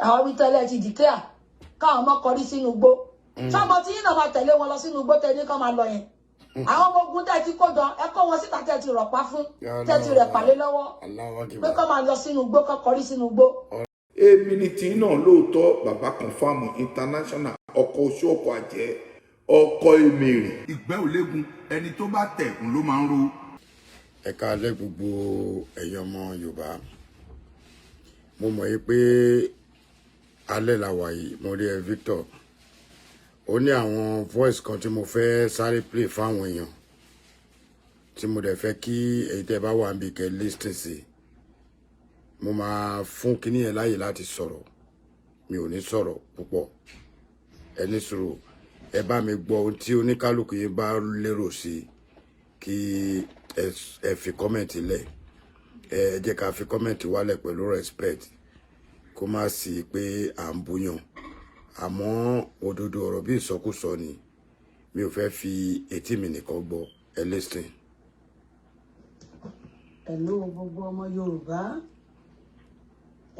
àwọn wí tẹ́lẹ̀ ti declare káwọn ọmọ kọrí sínú igbó ṣọmọ tí yín náà máa tẹ̀lé wọn lọ sínú igbó tẹ̀lé kán máa lọ yẹn àwọn ọmọ ogun tẹ́ ti kó jọ ẹ kó wọn síta tẹ́ ti rọ̀pá fún tẹ́ ti rẹ̀ pàlẹ́ lọ́wọ́ pé kán máa lọ sínú igbó kán kọrí sínú igbó. èmi ni tí náà lóòótọ́ bàbá confam international ọkọ̀ oṣù ọkọ̀ àjẹ́ ọkọ̀ èmèrè. ìgbẹ́ òlégun ẹni tó bá tẹ̀kùn ló máa ń ro. ẹ káalẹ́ gbogbo ẹ̀yin ọmọ Yorùbá mo mọ̀ yí pé alẹ́ la wà yìí mo rí ẹ Victor ó ní àwọn voice kan tí mo fẹ́ sáré play fáwọn èèyàn tí mo dẹ̀ fẹ́ kí èyí tẹ́ bá wà níbi kẹ́ listen sí mo máa fún kíní yẹn láàyè láti sọ̀rọ̀ mi ò ní sọ̀rọ̀ púpọ̀ ẹ ní sùúrù ẹ bá mi gbọ́ ohun tí oníkálukú yín bá lérò sí kí ẹ fi kọ́mẹ̀ntì lẹ̀ ẹ jẹ́ ká fi kọ́mẹ̀ntì wálẹ̀ pẹ̀lú respect kó má sí pé à ń búyàn àmọ́ òdodo ọ̀rọ̀ bí ìsọkúsọ ni mi ò fẹ́ fi etí mi nìkan gbọ́ ẹ listen. Hello gbogbo ọmọ Yorùbá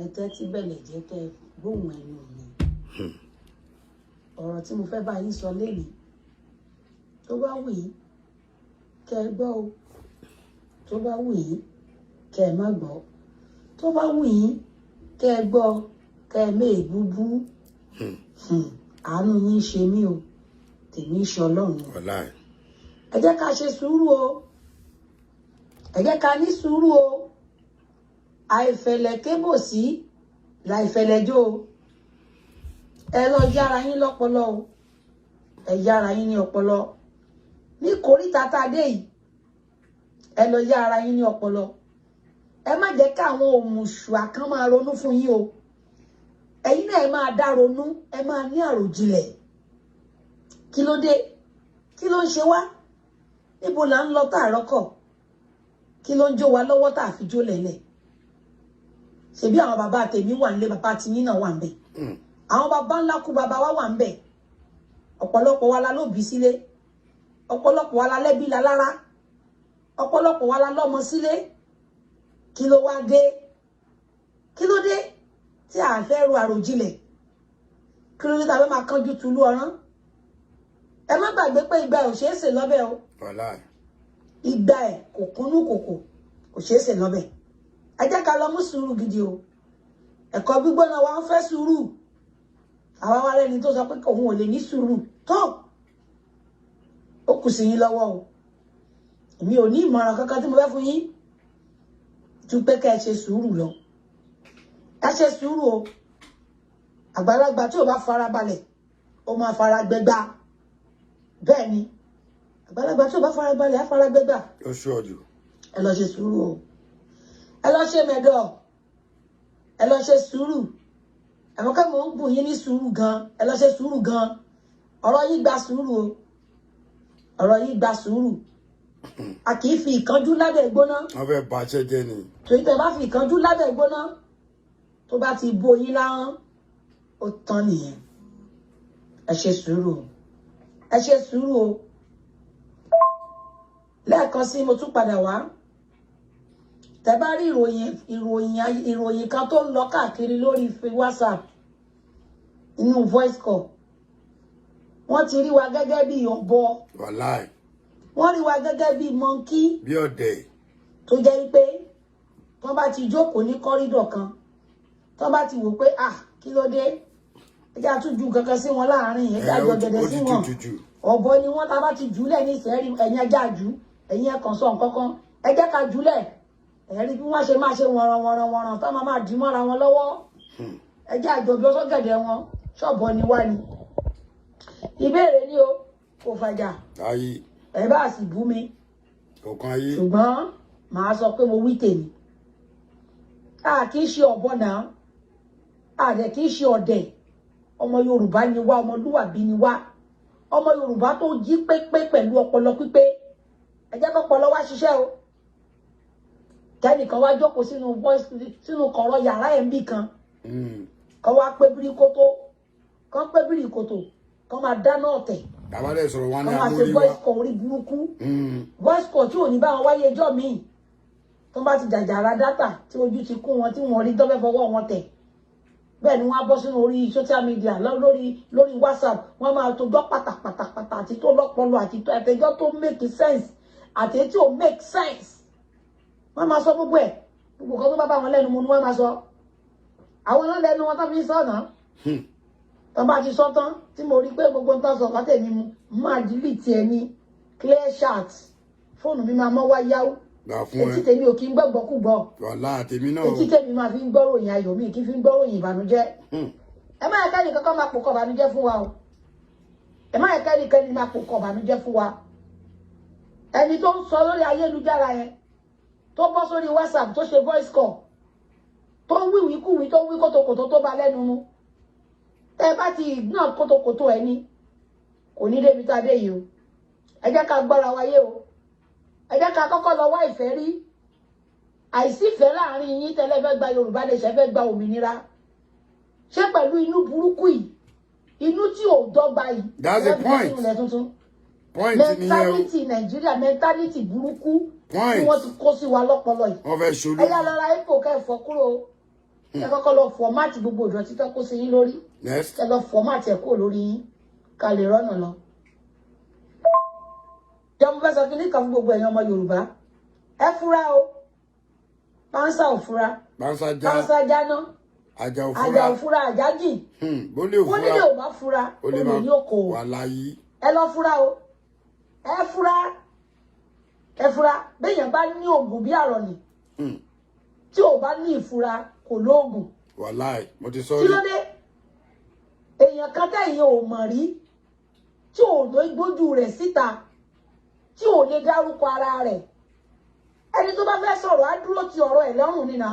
ẹ tẹ́tí bẹ̀lẹ̀ jẹ́ kẹ́ gbóhùn ẹnu mi ọ̀rọ̀ tí mo fẹ́ bá yín sọ lénìí tó bá wù yín kẹ́ ẹ gbọ́ o tó bá wù yín kẹ́ ẹ má gbọ́ tó bá wù yín kẹ́ ẹ gbọ́ kẹ́ ẹ mé búbú àánú yín ṣe mí o tèmi ṣe Ọlọ́run ẹ jẹ́ ká ṣe sùúrù o ẹ jẹ́ ká ní sùúrù o àìfẹ̀lẹ̀ kébò sí láìfẹ̀lẹ̀jọ́ o ẹ lọ yára yín lọ́pọlọ o ẹ yára yín ní ọpọlọ ní kòríta tá a dé yìí ẹ lọ yára yín ní ọpọlọ ẹ má jẹ́ káwọn òmùṣùà kan máa ronú fún yín o ẹ̀yin náà ẹ máa dá ronú ẹ máa ní àròjinlẹ̀ kí ló dé kí ló ń ṣe wá níbo là ń lọ tààrọ kọ kí ló ń jó wa lọ́wọ́ tá a fi jó lẹ̀lẹ̀ ṣebí àwọn bàbá tèmi wà nílé bàbá tiyín náà wà ńbẹ̀ àwọn bàbá ńlá kú bàbá wa wà ńbẹ̀ ọ̀pọ̀lọpọ̀ wa la ló bí sílé ọ̀pọ̀lọpọ̀ wa la lẹ́bí la lára ọ̀pọ̀lọpọ̀ wa la lọ́mọ sílé kí ló wá dé kí ló dé tí a fẹ́ ro àròjinlẹ̀ kí ló dé tàbí máa kánjú tulú ọ̀rán ẹ má gbàgbé pé ìgbà ẹ̀ ò ṣeé sè lọ́bẹ̀ o ìgbà ẹ̀ kò kúnnú kòkò kò ṣeé sè lọ́bẹ̀ ẹ jẹ́ ká lọ mú sùúrù gidi o ẹ̀kọ́ gbígbóná wa ń fẹ́ sùúrù àwa wá lẹ́ni tó sọ pé òun ò lè ní sùúrù tó ó kù sí yín lọ́wọ́ o èmi ò ní ìmọ̀ràn kankan tí mo fẹ́ fún yín ju pé ká ẹ ṣe sùúrù lọ ẹ ṣe sùúrù o àgbàlagbà tí ò bá fara balẹ̀ ó máa fara gbẹgbà bẹ́ẹ̀ ni àgbàlagbà tí ò bá fara balẹ̀ á fara gbẹgbà ó ṣú ọjọ́ ẹ lọ ṣe sùúrù o ẹ lọ ṣe mẹ́dọ̀ ẹ lọ ṣe sùúrù àwọn kan mò ń bùn yín ní sùúrù gan ẹ lọ ṣe sùúrù gan ọ̀rọ̀ yìí gba sùúrù o ọ̀rọ̀ yìí gba sùúrù a kì í fi ìkánjú lábẹ́ ìgbóná wọ́n fẹ́ bàṣẹ́ jẹ́ ni torí tẹ́ bá fi ìkánjú lábẹ́ ìgbóná tó bá ti bo yín láhán ó tán nìyẹn ẹ ṣe sùúrù o ẹ ṣe sùúrù o lẹ́ẹ̀kan sí mo tún padà wá tẹ́ bá rí ìròyìn kan tó ń lọ káàkiri lórí WhatsApp inú voice call wọ́n ti rí wa gẹ́gẹ́ bí ọ̀bọ wọ́n rí wa gẹ́gẹ́ bí monkey bí ọ̀dẹ̀ tó jẹ́ pé wọ́n bá ti jókòó ní kọ́rídọ̀ kan tó bá ti wò pé kí ló dé ẹjẹ́ àtújù kankan sí wọn láàrin ẹjẹ́ àjọ gẹ̀dẹ̀ sí wọn ọ̀bọ ni wọ́n ta bá ti jùlẹ̀ ní ìsẹ́rí ẹ̀yìn ẹjẹ́ àjú ẹ̀yìn ẹ̀kan sọ nǹkankan ẹjẹ́ ká jùlẹ̀ ẹ̀rí bí wọ́n ṣe máa ṣe wọ̀nràn tó máa dì mọ́ra wọn lọ́wọ́ ẹjẹ́ àjọ bí ọsọ gẹ̀dẹ̀ wọn ṣọ̀bọ ni wá ni ìbéèrè ni o kò fàjà ẹ bá sì bú mi ṣùgbọ́n màá sọ pé mo wí tèmi kì í ṣe ọ̀bọ náà àdẹ̀ kì í ṣe ọ̀dẹ̀ ọmọ Yorùbá ni wá ọmọlúwàbí ni wá ọmọ Yorùbá tó jí pépé pẹ̀lú ọpọlọ pípé ẹ jẹ́ kó ọpọlọ wá ṣiṣẹ́ o kẹ́nìkan wá jókòó sínú kọ̀rọ̀ yàrá ẹ̀ ń bì kan kan wá pé bíríkótó kan pé bíríkótó kan máa dáná ọ̀tẹ̀ kan máa ṣe voice call orí burúkú voice call tí ò ní bá wọn wáyé ẹjọ́ míì tó bá ti jàjàrà dátà tí ojú ti kún wọn tí wọn rí dọ́fẹ́ fọwọ́ wọn tẹ̀ bẹ́ẹ̀ ni wọ́n á bọ́ sínú orí social media lórí WhatsApp wọ́n máa tojọ́ pátápátápátá àti tó lọ́pọlọ àti tó ẹ̀tẹ́jọ́ tó make sense àti tí ò make sense wọ́n máa sọ gbogbo ẹ̀ gbogbo kan tó bá bá wọn lẹ́nu mu ni wọ́n máa sọ àwọn náà lẹ́nu wọn tó fi sọ náà tó bá ti sọ tán tí mo rí pé gbogbo ń tán sọ fàtẹ́ mi mu máa delete ẹ ní clear chat fóònù mi máa mọ́ wá yáwó etí tèmi ò kí ń gbọ́gbọ́ kú gbọ́ etí tèmi máa fi ń gbọ́ròyìn ayọ̀ mi kí fi ń gbọ́ròyìn ìbànújẹ́ ẹ má yẹ kẹ́ni kankan máa pòkọ̀ ìbànújẹ́ fún wa o ẹ má yẹ kẹ́ni máa pòkọ̀ ìbànújẹ́ fún wa ẹni tó ń sọ lórí ayélujára yẹn tó bọ́ sórí WhatsApp tó ṣe voice call tó ń wíwíkúwí tó ń wí kótókòtó tó bá lẹ́nu nu tẹ́ bá ti ignore kótókòtó ẹni kò ní débi tá a dé yìí o ẹ jẹ́ ká gbọ́ra wáyé o ẹ jẹ́ ká kọ́kọ́ lọ wá ìfẹ́ rí àìsí ìfẹ́ láàrin yín tẹ́lẹ̀ fẹ́ gba Yorùbá nation fẹ́ gba òmìnira ṣé pẹ̀lú inú burúkú yìí inú tí ò dọ́gba yìí that's the point mentality Nàìjíríà mentality burúkú tí wọ́n ti kó sí wa lọ́pọlọ yìí ẹ yá lọ́ra ipò kẹfọ́ kúrò ẹ kọ́kọ́ lọ fọ́mátì gbogbo ìdọ̀tí tó kó sí yín lórí ẹ lọ fọ́mátì ẹ̀ kúrò lórí yín ká lè rọ́nà lọ. Jọmọ fẹ́ sọ kí ní kan fún gbogbo ẹ̀yin ọmọ Yorùbá ẹ fura o pánsá ò fura pánsá jáná àjà ò fura àjà jìn bólé ò bá fura olè ní òkò ẹ lọ fura o ẹ fura béèyàn bá ní oògùn bí àrọ̀ ni tí ò bá ní ìfura kò lóògùn mo ti sọ kí ló dé èèyàn kan tẹ̀yìn ò mọ̀ rí tí ò lọ gbójú rẹ̀ síta tí ò lè dárúkọ ara rẹ̀ ẹni tó bá fẹ́ sọ̀rọ̀ á dúró ti ọ̀rọ̀ ẹ̀ lọ́rùn nínà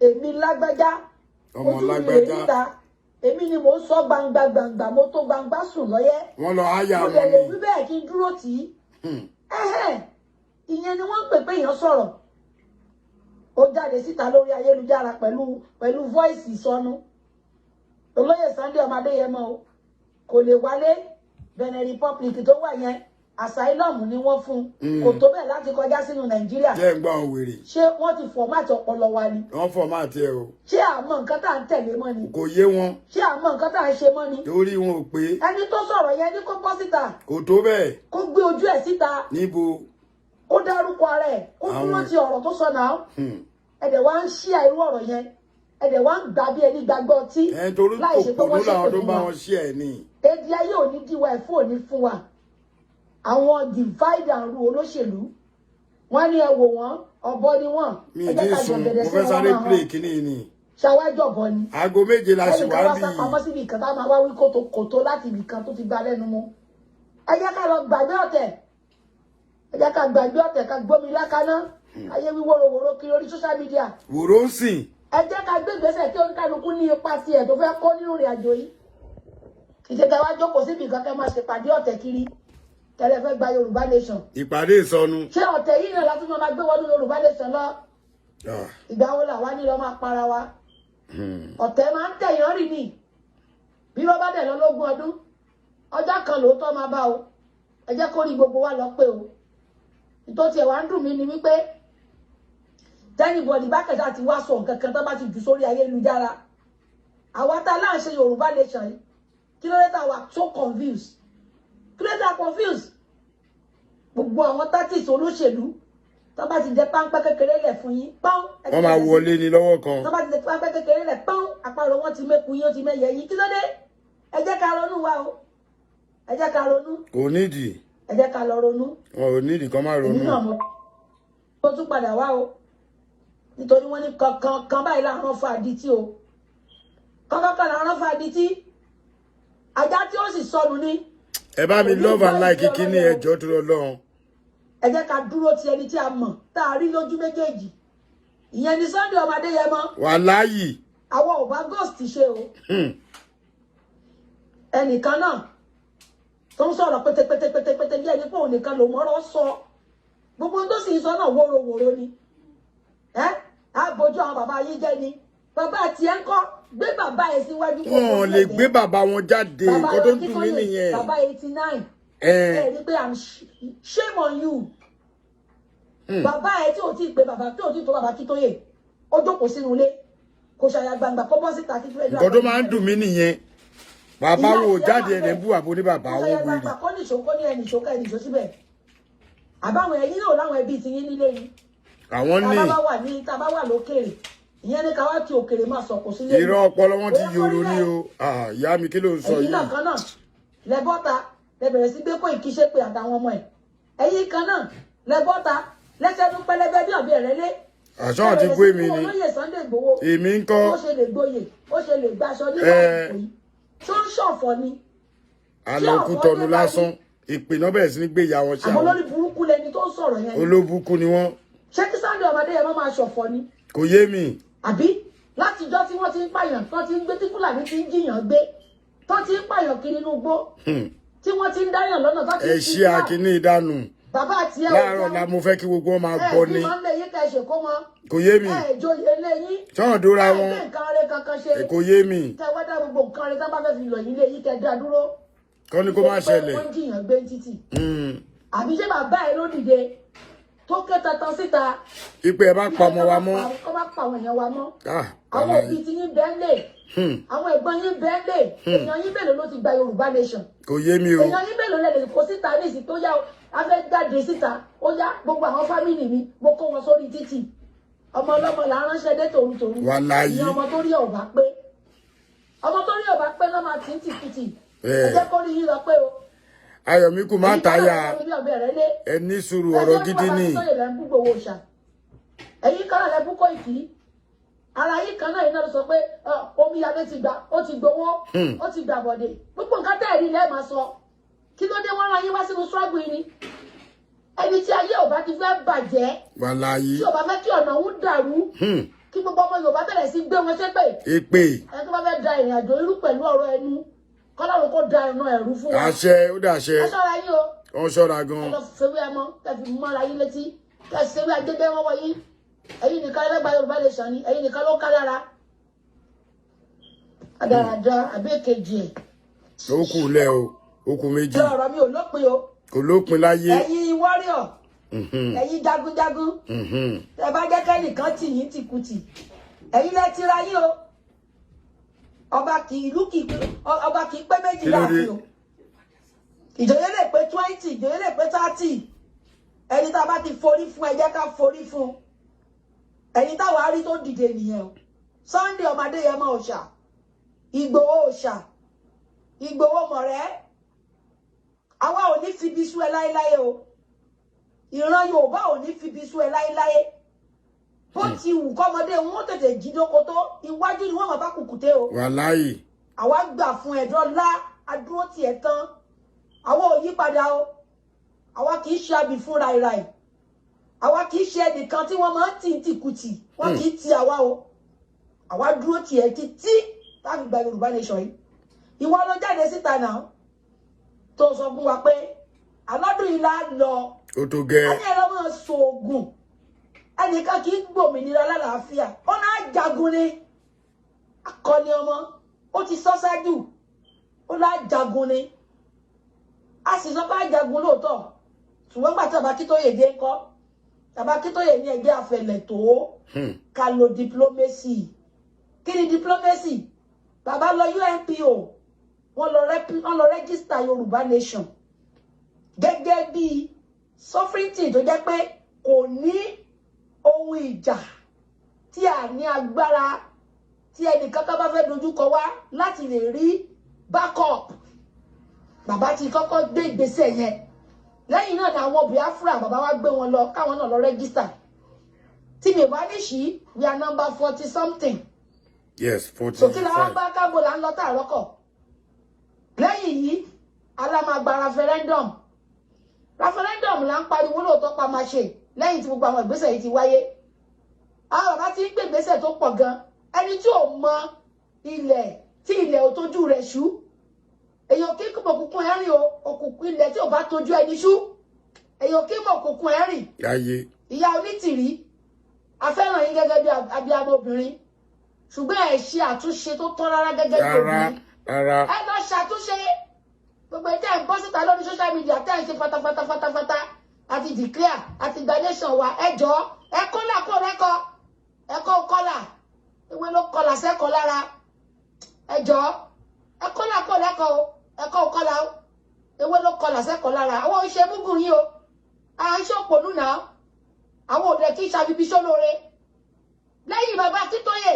èmi lágbájá ojú mi rè níta èmi ni mo ń sọ gbangba mo tó gbangba sùn lọ́yẹ́ wọ́n lọ háyà wọn ni mo lè wí bẹ́ẹ̀ kí n dúró tì í ìyẹn ni wọ́n ń pè pé èèyàn sọ̀rọ̀ ó jáde síta lórí ayélujára pẹ̀lú voice ìsọnù olóyè Sunday ọmọ Adéyẹmọ o kò lè wálé Benin Republic tó wà yẹn asylum ni wọ́n fún kò tó bẹ́ẹ̀ láti kọjá sínú Nàìjíríà ṣé wọ́n ti fọ̀mátì ọpọlọ wa ni wọ́n fọ̀mátì ẹ o ṣé àmọ́ nǹkan tá à ń tẹ̀lé mọ́ ni kò yé wọn ṣé àmọ́ nǹkan tá à ń ṣe mọ́ ni torí wọn ò pé ẹni tó sọ̀rọ̀ yẹn ní kó bọ́ síta kò tó bẹ́ẹ̀ kó gbé ojú ẹ̀ síta níbo kó dárúkọ ara ẹ̀ kó dúró ti ọ̀rọ̀ tó sọ náà ẹ̀dẹ̀ wá ń ṣí àìrú ọ̀rọ̀ yẹn ẹ̀dẹ̀ wá ń gbà bí ẹni gbàgbọ́ tí láì ṣe pé wọ́n ṣe pé fún wa èdè ayé òní díwa ẹ̀fọ́ òní fún wa àwọn divide and rule olóṣèlú wọ́n ní ẹ wò wọ́n ọ̀bọ ni wọ́n ẹjẹ ká jọ bẹ̀rẹ̀ sí wọn máa ṣàwájọ ọ̀bọ ni aago méje la ṣe wá bí pamọ́ síbi ìkan tá máa wá wí kòtò láti ibì kan tó ti gba lẹ́nu mu ẹ jẹ́ ká lọ gbàgbé ọ̀tẹ̀ ẹ jẹ́ ká gbàgbé ọ̀tẹ̀ ká gbómi lákaná ayé wí wòròwòrò kiri orí social media wòrò ń sìn ẹ jẹ́ ká gbé ìgbésẹ̀ tí oníkálukú ní ipa tiẹ̀ tó fẹ́ kó nínú ìrìn àjò yìí ìṣèkà wá jókòó síbi ìkan kẹ́ máa ṣèpàdé ọ̀tẹ̀ kiri tẹ́lẹ̀ fẹ́ gba Yorùbá nation ìpàdé ìsọnù ṣé ọ̀tẹ̀ yìí náà láti máa gbé wọnú Yorùbá nation lọ ìgbà wo làwa ní lọ máa para wa ọ̀tẹ̀ máa ń tẹ̀yàn rì ní bí wọ́n bá dẹ̀ lọ lógún ọdún ọjọ́ kan lóòótọ́ máa bá o ẹ jẹ́ kó rí gbogbo wa lọ pé o nítorí ẹ̀ wá ń dùn mí ni wípé tẹ́nìbọ̀dì bá kẹta ti wá sọ nǹkan kan tó bá ti jù sórí ayélujára àwa tá a láǹṣe Yorùbá nation yìí kí ló dé tá a wà so confused kí ló dé tá a confused gbogbo àwọn tactics olóṣèlú tó bá ti jẹ páńpẹ́ kékeré lẹ̀ fún yín pọ́n wọ́n máa wọlé ní lọ́wọ́ kan tó bá ti jẹ páńpẹ́ kékeré lẹ̀ pọ́n àparò wọn ti mẹ́kun yín ó ti mẹ́yẹ yín kí ló dé ẹ jẹ́ ká ronú wa o ẹ jẹ́ ká ronú kò nídìí ẹ jẹ́ ká lọ ronú wọn ò nídìí kán má ronú èmi náà mo tún padà wá o nítorí wọ́n ní kankan báyìí láwọn fa àdítí o kankan láwọn fa àdítí ajá tí ó sì sọnù ní. ẹ bá mi love and like kíní ẹjọ́ tó lọ lọ́hùn. ẹ jẹ́ ká dúró ti ẹni tí a mọ̀ tá a rí lójú méjèèjì ìyẹn ni Sunday ọmọ Adéyẹmọ. wàláyì. àwọn ò bá ghost ṣe o. ẹnìkan náà tó ń sọ̀rọ̀ pétépétépété bí ẹni pé òun nìkan ló mọ́rọ́ sọ gbogbo tó sì ń sọ náà wóróworó ni àbójú àwọn bàbá yín jẹ́ ni bàbá tiẹ̀ ń kọ́ gbé bàbá ẹ̀ síwájú. wọn lè gbé bàbá wọn jáde nǹkan tó dùn mí nìyẹn. bàbá 89 ẹ rí pé shame on you. bàbá ẹ tí ò tí ì pé bàbá tí ò tí ì tó bàbá Akíntóyè ó jókòó sínú ilé kò ṣàyà gbangba kó bọ́ síta kí fẹ́ẹ́ nǹkan tó máa ń dùn mí nìyẹn bàbá wo jáde ẹ̀rẹ̀ bú àbò ní bàbá owó wèrè. kó ní ìṣó kó ní ẹnì ìṣó ká ẹnì ìṣó síbẹ̀ àbáwọn ẹ̀yin náà láwọn ẹbí ti yín nílé yìí àwọn ní tá a bá wà lókèrè ìyẹn ní ká wá ti òkèrè máa sọ̀kò sílé. irọ́ ọpọlọ wọn ti yòrò ní o ìyá mi kí ló ń sọ yìí. ẹ̀yin náà kan náà lẹ́bọ́ta lẹ bẹ̀rẹ̀ sí gbé kó ìkíṣẹ́ pé àtàwọn ọmọ ẹ̀ ẹ̀yin kan náà lẹ́bọ́ta lẹ́sẹ̀dún pẹlẹbẹ bí ọ̀bẹ rẹ lé. àṣọ àti gbé mi ni olóyè Sunday Igboho èmi ń kọ́. ó ṣe lè gboyè ó ṣe lè gbaṣọ nígbà àsìkò yìí tó ń ṣọ̀fọ̀ ni. àlòkù tọnu lásán ìpè náà bẹ̀rẹ̀ sí ní gbé ìyá wọn ṣe àwọn olórí burúkú lẹni tó ń sọ̀rọ̀ yẹn. olóbùkú ni wọ́n. ṣé kí Sunday ọmọdé yẹn máa ṣọ̀fọ̀ ni. kò yé mi. àbí látijọ́ tí wọ́n ti ń pààyàn tó ti ń gbé tí Fúlàní ti ń jiyàn gbé tó ti ń pààyàn kiri inú igbó tí wọ́n ti ń dáyàn lọ́nà tó ti ń ṣí akíní ìdánù. bàbá àti ẹ̀ láàárọ̀ la mo fẹ́ kí gbogbo wọn máa gbọ́ ni. kò yé mi. sọ́wọ́n dóra wọn. kò yé mi. tẹ́wọ́dá gbogbo nǹkan rẹ̀ tá bá fẹ́ fi lọ yín lé yín kẹ́ dá dúró. kọ́ ni kó má ṣẹlẹ̀. wọ́n jiyàn gbé títì. àbí ṣé bàbá ẹ ló dìde tó ké tantan síta. ipe ẹ bá pa ọmọ wa mọ́. kọ́ bá pa àwọn èèyàn wa mọ́. àwọn òbí ti yín bẹ́ẹ̀ lè. àwọn ẹ̀gbọ́n yín bẹ́ẹ̀ lè. èèyàn yín mélòó ló ti gba Yorùbá nation. kò yé mi o. èèyàn yín mélòó lè kó síta ní ìsìn tó yá o a fẹ́ jáde síta ó yá gbogbo àwọn fámìlì mi mo kó wọn sórí títì ọmọ ọlọ́mọ là ń ránṣẹ́ dé tòrútòrú ní ọmọ tó rí ọ̀bá pé ọmọ tó rí ọ̀bá pé lọ́mọ àti ń tìkìtì ẹ jẹ́ kó rí yín lọ pé o. Ayọ̀mí kò má táyà ẹ ní sùúrù ọ̀rọ̀ gidi ni. ẹ̀yin kan náà lẹ bú Koiki ara yìí kan náà iná ló sọ pé omíyalé ti gbà ó ti gbowó ó ti gbà bọ̀dé gbogbo nǹkan tẹ́ ẹ̀rí lẹ́ẹ̀ máa sọ kí ló dé wọ́n rán yín wá sínú struggle yìí ni ẹni tí ayé ò bá ti fẹ́ bàjẹ́ tí ò bá fẹ́ kí ọ̀nà òun dàrú kí gbogbo ọmọ Yorùbá bẹ̀rẹ̀ sí gbé wọn ṣépè èpè ẹni tó bá fẹ́ da ìrìn àjò irú pẹ̀lú ọ̀rọ̀ ẹnu kọ́lọ́run kó da ẹ̀nà ẹ̀rú fún wa. àṣẹ ó dàṣẹ ẹ ṣọ́ra yín o wọ́n ṣọ́ra gan. ẹ lọ fẹ́wé ẹmọ kẹfì mọ́ra yín létí kẹfì fẹ́wé agbẹ́gbẹ́ wọn wọ̀nyí ẹ̀yin nìkan ẹlẹ́gbàá Yorùbá lè ṣàn ní ẹ̀yin nìkan ló ká lára. adarada àbí èkejì ẹ̀. ó kù lẹ́ o ó kù méjì. ọ̀rọ̀ mi ò lópin o. kò lópin láyé. ẹ̀yin warrior ẹ̀yin jagunjagun ẹ bá jẹ́ kẹ́nìkan tì yín tìkùtì ẹ̀yin lẹ tira yín o ọba kì í pé méjì láàfin o ìjòyè lè pé 20 ìjòyè lè pé 30 ẹni tá a bá ti forí fún ẹ jẹ́ ká forí fún ẹni táwa rí tó dìde nìyẹn o Sunday ọmọ Adéyẹmọ òòṣà Ìgbòho òòṣà Ìgbòho mọ̀rẹ́ àwa ò ní fibi sú ẹ láéláé o ìran Yorùbá ò ní fibi sú ẹ láéláé bó ti wù kọ́mọdé wọn tètè jí dóko tó iwájú ni wọ́n máa bá kùkùté o. wàláyé. àwa gbà fún ẹ̀dọ́ lá adúró tiẹ̀ tán àwa ò yí padà o àwa kì í ṣe abì fún ràìràì àwa kì í ṣe ẹnìkan tí wọ́n máa ń tì tìkùtì wọ́n kì í ti àwa o àwa dúró tiẹ̀ títí láti gba Yorùbá nation yìí ìwọ ló jáde síta náà tó sọ fún wa pé alọ́dún yìí la lọ ó tó gẹ́ ẹni ẹ̀rọ máa so oògùn ẹnìkan kì í gbòmìnira lálàáfíà ó náà jagun ni akọni ọmọ ó ti sọ ṣáájú ó náà jagun ni a sì sọ pé àjagun lóòótọ́ ṣùgbọ́n gbà tí Babakítóyè dé ńkọ́ Babakítóyè ní ẹgbẹ́ àfẹlẹ̀ tó ká lo diplomacy kí ni diplomacy bàbá lọ UNPO wọ́n lọ register Yorùbá nation gẹ́gẹ́ bí sovereignty tó jẹ́ pé kò ní ohun ìjà tí a ní agbára tí ẹnìkankan bá fẹ́ dojúkọ wá láti lè rí backup bàbá ti kọ́kọ́ gbé ìgbésẹ̀ yẹn lẹ́yìn náà ni àwọn Biafra bàbá wa gbé wọn lọ káwọn náà lọ register tí mi bá ní sí we are number 40 something. yes 45. so kí làwọn bá kábò là ń lọ tààrọ́ kọ̀ lẹ́yìn yìí alámàgbà referendum là ń pariwo lóòótọ́ pa máa ṣe lẹ́yìn tí gbogbo àwọn ìgbésẹ̀ yìí ti wáyé àwọn bàbá ti ń gbé ìgbésẹ̀ tó pọ̀ gan ẹni tí ò mọ ilẹ̀ tí ilẹ̀ ò tójú rẹ̀ ṣú èèyàn kí mọ̀ òkùnkùn ẹ̀rìn o òkùnkùn ilẹ̀ tí ò bá tójú ẹni ṣú èèyàn kí mọ̀ òkùnkùn ẹ̀rìn ìyá onítìrí afẹ́ràn yín gẹ́gẹ́ bí abiyamọ obìnrin ṣùgbọ́n ẹ̀ ṣe àtúnṣe tó tọ́ rárá gẹ́gẹ́ bí obìnrin ẹ lọ ṣàtúnṣe gbogbo ẹ̀ tẹ́ ń bọ́ síta lórí social media tẹ́ ń ṣe fatafata àti declare àti gba nation wa ẹjọ́ ẹkọ́ là kó rẹ́kọ́ ẹkọ́ kọ́là ewé ló kọlà sẹ́kọ̀ọ́ lára ẹjọ́ ẹ̀kọ́ làkọ́ lẹ́kọ̀ọ́ ẹ̀kọ́ kọlà o ewé ló kọlà sẹ́kọ̀ọ́ lára àwọn ìṣe múgùn yìí o à ń ṣòpònú náà àwọn òde kí ṣàbíbí sólóore lẹ́yìn bàbá Akíntóyè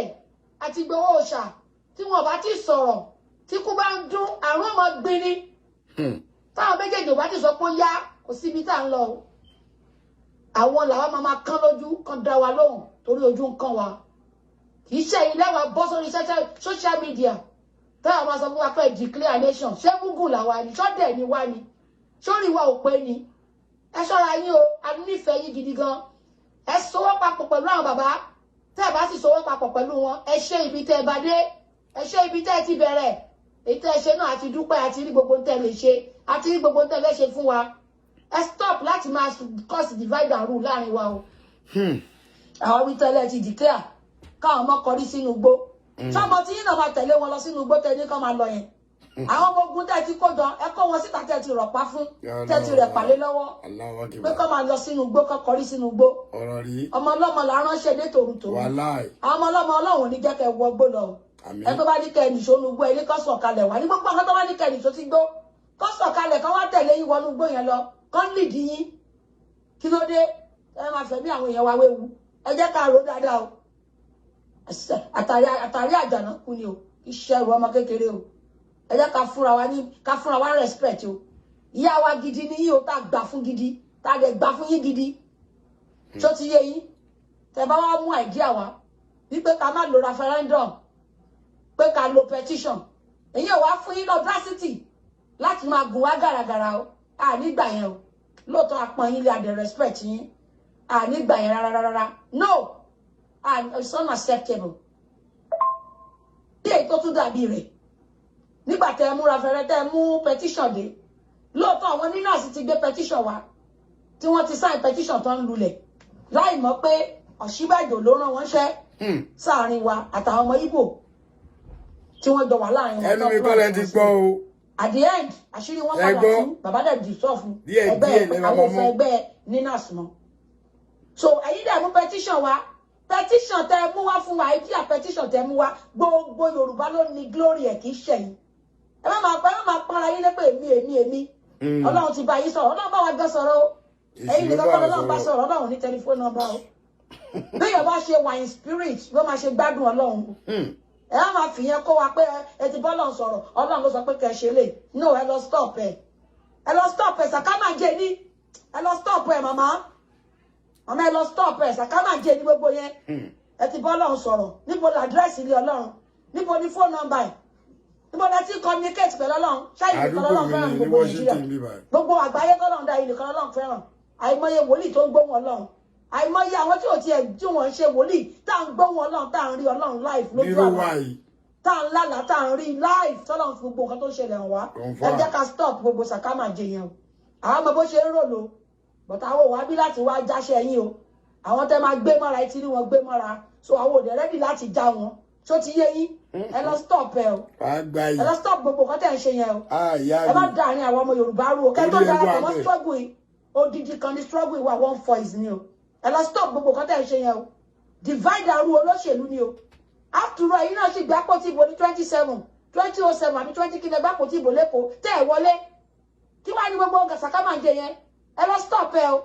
àti Ìgbòho Òòṣà tí wọn bá ti sọ̀rọ̀ tí kú bá ń dún àrùn ọmọ gbin ni táwọn méjèèjì ò bá ti sọ pé ó yá kò síbi tá à ń lọ o àwọn làwọn máa kán lójú kan dá wa lóhùn torí ojú ń kán wa kì í ṣe ilé wa bọ́ sórí social media táwọn máa sọ fún wa pé declare nation ṣé gúgùn làwa ni ṣọ́dẹ̀ ni wá ni sórí wa ò pé ni ẹ ṣọ́ra yín o a nífẹ̀ẹ́ yín gidi gan ẹ sowọ́ papọ̀ pẹ̀lú àwọn bàbá tẹ́ ẹ bá sì sowọ́ papọ̀ pẹ̀lú wọn ẹ ṣe ibi tẹ́ ẹ bá dé ẹ ṣe ibi tẹ́ ẹ ti bẹ̀rẹ̀ èyí tẹ́ ẹ ṣe náà àti dúpẹ́ àti rí gbogbo tẹ́ ẹ lè ṣe àti rí gbogbo tẹ́ ẹ lè ṣe fún wa ẹ stop láti máa cause divide and rule láàrin wa o àwọn ibi tẹ́lẹ̀ ti declare káwọn ọmọ kọrí sínú igbó sọmọ tí yín náà máa tẹ̀lé wọn lọ sínú igbó tẹ́ ní kán máa lọ yẹn àwọn ọmọ ogun tẹ́ ti kó jọ ẹ kó wọn síta tẹ́ ti rọ̀pá fún tẹ́ ti rẹ̀ pàlẹ́ lọ́wọ́ pé kán máa lọ sínú igbó kán kọrí sínú igbó ọmọ ọlọ́mọ là ránṣẹ́ dé tòrútòrú àwọn ọmọ ọlọ́mọ Ọlọ́run ní jẹ́ kẹ́ wọ gbó lọ ẹ tó bá ní kẹ́ nìṣó nu gbó ilé kán sọ̀kalẹ̀ wá ní gbogbo àwọn tó bá ní kẹ́ nìṣó ti gbó kán sọ̀kalẹ̀ kán wá tẹ̀lé yín wọnú gbó yẹn lọ kán lìdí yín kí ló dé ẹ máa fẹ̀mí àwọn èèyàn wa wéwu ẹ jẹ́ ká rò dáadáa o àtàrí àjànà kú ni o iṣẹ́ ẹrù ọmọ kékeré o ẹ jẹ́ ká fúnra wa respect o ìyá wa gidi ni yín o tá gbà fún gidi tá dẹ̀ gbà fún yín gidi tó ti yé yín tẹ́ bá wá mú àìdíà wa wípé ká má lo referendum pé ká lo petition èyí ò wá fún yín audacity láti máa gùn wá gàràgàrà o nígbà yẹn o lóòótọ́ apọ̀n yín lé adẹ̀ respect yín nígbà yẹn rárá no it's unacceptable bí èyí tó tún dàbí rẹ̀ nígbà tẹ́ mú referendum tẹ́ mú petition dé lóòótọ́ àwọn nínàsì ti gbé petition wá tí wọ́n ti sign petition tó ń lulẹ̀ láì mọ̀ pé Ọ̀ṣínbàjò ló rán wọn ṣẹ́ sáàrin wa àtàwọn ọmọ Ìgbò tí wọ́n jọ wà láàrin wọn. ẹnu mi kọ́ lẹ ti gbọ́ o. at the end àṣírí wọn padà tú bàbá dẹ̀ dì sọ́ọ̀fù ẹgbẹ́ àwọn òfin ẹgbẹ́ nínàsì mọ́. so ẹ̀yin dẹ̀ mú petition wá petition tẹ́ mú wá fún wa idea petition tẹ́ mú wá gbogbo Yorùbá ló ní glory ẹ̀ kì í ṣẹ̀yìn ẹ má máa pọ́nra yín lépè èmi Ọlọ́run ti bá yín sọ̀rọ̀ Ọlọ́run bá wa gbọ́ sọ̀rọ̀ o ẹ̀yin nìkan kọ́ Ọlọ́run bá sọ̀rọ̀ Ọlọ́run ní tẹlifóònù nọ́mbà o bí Yorùbá ṣe wà in spirit ló máa ṣe gbádùn Ọlọ́run ẹ á máa fìyẹn kó wa pé ẹ ti bọ́ Ọlọ́run sọ̀rọ̀ Ọlọ́run ló sọ pé kẹ́ ṣe lè no ẹ lọ stop ẹ sàkámà jẹ ní ẹ lọ stop ẹ màmá ẹ lọ stop ẹ sàkámà jẹ ní gbogbo yẹn ẹ ti bọ́ Ọlọ́run sọ̀rọ̀ níbo ni àdírẹ́sì ilé Ọlọ́run níbo ni fóònù nọ́mbà ẹ níbo la ti communicate pẹ̀lú Ọlọ́run ṣáà ìlú kan Ọlọ́run fẹ́ràn gbogbo Nàìjíríà gbogbo àgbáyé tọ́lọ́run dá ìlú kan Ọlọ́run fẹ́ràn àìmọye wòlíì tó ń gbóhùn Ọlọ́run àìmọye àwọn tí ò tiẹ̀ tí wọ́n ń ṣe wòlíì tá à ń gbóhùn Ọlọ́run tá à ń rí Ọlọ́run live lójú àlá tá à ń lálà tá à ń rí live tọ́lọ́run fi gbogbo nǹkan tó ń ṣẹlẹ̀ hàn wá ẹ jẹ́ ká stop gbogbo sàkámà jẹ yẹn o àwọn ọmọ bó ṣe ń rò lò bọ̀tà àwọn òwà bí láti wá jáṣẹ́ yín o àwọn tẹ́ máa gbé mọ́ra etí ní wọn gbé mọ́ra so àwọn òdẹ rẹ́dì láti já wọn tó ti yé yín ẹ lọ stop ẹ o ẹ lọ stop gbogbo nǹkan tẹ́ ń ṣe yẹn o ẹ má dàárín àwọn ọmọ Yorùbá rú o kẹ́ tó darapọ̀ mọ́ struggle yìí odidi kan ní struggle ìwà one voice ni o ẹ lọ stop gbogbo nǹkan tẹ́ ń ṣe yẹn o divide and rule olóṣèlú ni o after all ẹ̀yin náà sì gbé àpótí ìbò ní 2007 àbí 20 kìlẹ̀ gbé àpótí ìbò lẹ́kọ̀ọ́ tẹ́ ẹ̀ wọlé kí wàá ní gbogbo gàṣàkámà ń jẹ yẹn ẹ lọ stop ẹ o